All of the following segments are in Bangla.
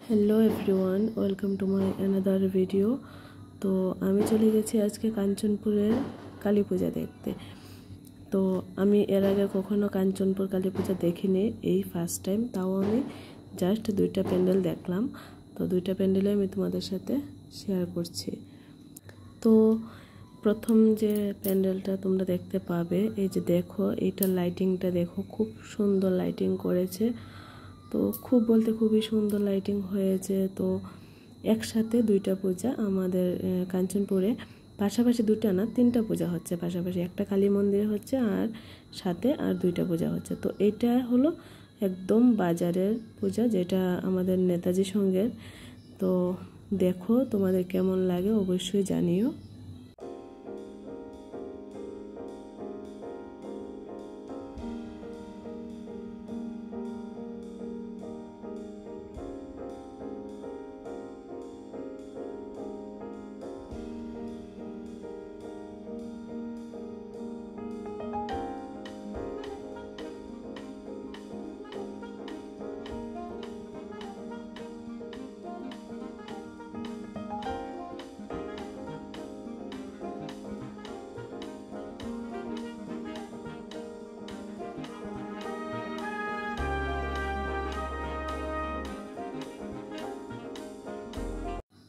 Hello everyone, welcome to my another video. তো আমি চলে গেছি আজকে কাঞ্চনপুরের কালী পূজা দেখতে। তো আমি এর আগে কখনো কাঞ্চনপুর কালী পূজা দেখিনি, এই ফার্স্ট টাইম। তাও আমি জাস্ট দুইটা প্যান্ডেল দেখলাম। তো দুইটা প্যান্ডেলে আমি তোমাদের সাথে শেয়ার করছি। তো প্রথম যে প্যান্ডেলটা তোমরা দেখতে পাবে, এই যে দেখো, এইটা লাইটিংটা দেখো, খুব সুন্দর লাইটিং করেছে। তো খুব বলতে খুবই সুন্দর লাইটিং হয়েছে। তো একসাথে দুইটা পূজা আমাদের কাঞ্চনপুরে, পাশাপাশি দুটা না তিনটা পূজা হচ্ছে পাশাপাশি। একটা কালী মন্দিরে হচ্ছে আর সাথে আর দুইটা পূজা হচ্ছে। তো এটা হলো একদম বাজারের পূজা, যেটা আমাদের নেতাজি সঙ্গের। তো দেখো তোমাদের কেমন লাগে অবশ্যই জানিও।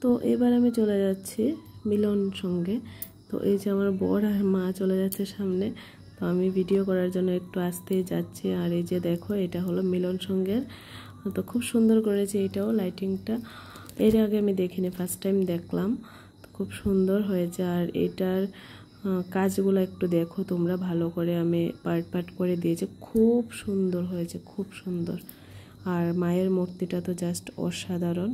তো এবার আমি চলে যাচ্ছি মিলন সঙ্গে। তো এই যে আমার বর আর মা চলে যাচ্ছে সামনে। তো আমি ভিডিও করার জন্য একটু আসতেই যাচ্ছি। আর এই যে দেখো, এটা হলো মিলন সঙ্গের। তো খুব সুন্দর করেছে এটাও, লাইটিংটা এর আগে আমি দেখিনি, ফার্স্ট টাইম দেখলাম। খুব সুন্দর হয়েছে। আর এটার কাজগুলো একটু দেখো তোমরা ভালো করে, আমি পার্ট পার্ট করে দিয়েছি, খুব সুন্দর হয়েছে, খুব সুন্দর। আর মায়ের মূর্তিটা তো জাস্ট অসাধারণ।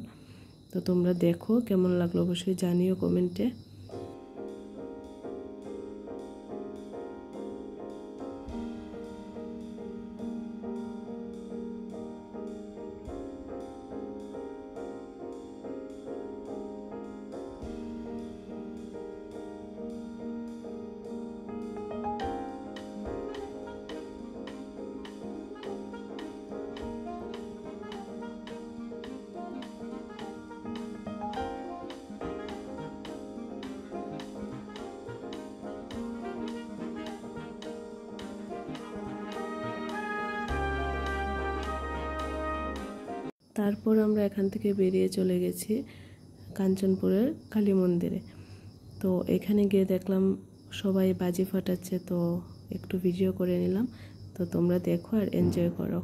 তো তোমরা দেখো কেমন লাগলো অবশ্যই জানিও কমেন্টে। তারপর আমরা এখান থেকে বেরিয়ে চলে গেছি কাঞ্চনপুরের কালী মন্দিরে। তো এখানে গিয়ে দেখলাম সবাই বাজি ফাটাচ্ছে, তো একটু ভিডিও করে নিলাম। তো তোমরা দেখো আর এনজয় করো।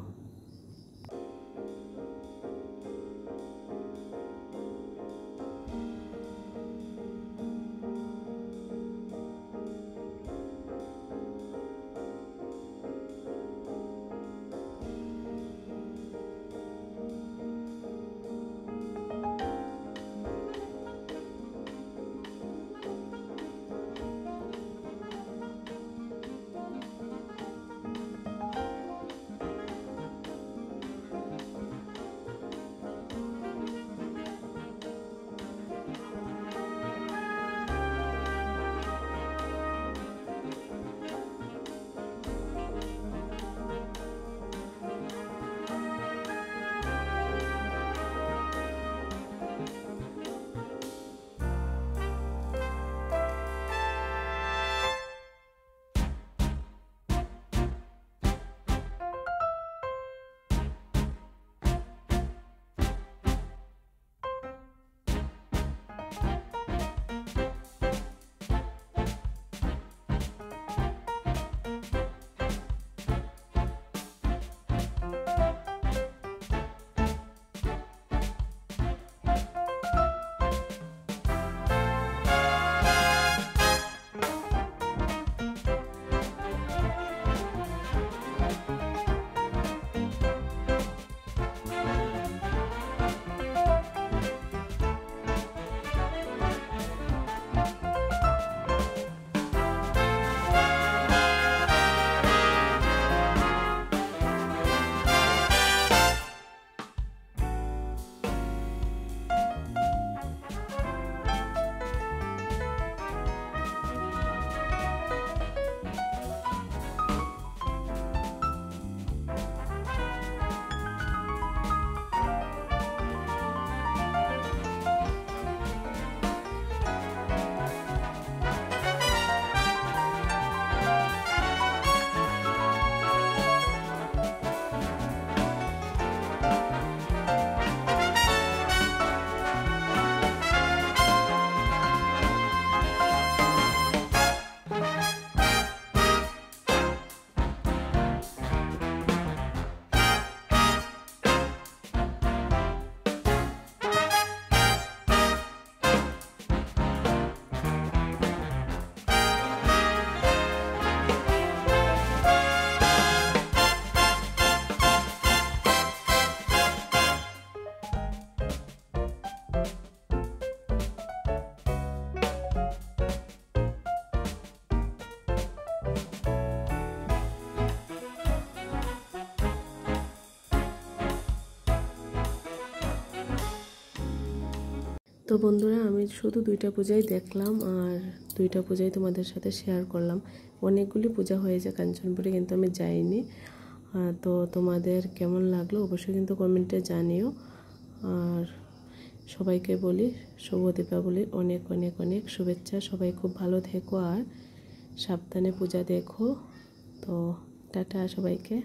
তো বন্ধুরা, আমি শুধু 2টা পূজাই দেখলাম আর 2টা পূজাই তোমাদের সাথে শেয়ার করলাম। অনেকগুলি পূজা হয়েছে কাঞ্চনপুরে, কিন্তু আমি যাইনি। তো তোমাদের কেমন লাগলো অবশ্যই কিন্তু কমেন্টে জানিও। আর সবাইকে বলি শুভ দীপাবলির অনেক অনেক অনেক শুভেচ্ছা। সবাই খুব ভালো থেকো আর সাবধানে পূজা দেখো। তো টাটা সবাইকে।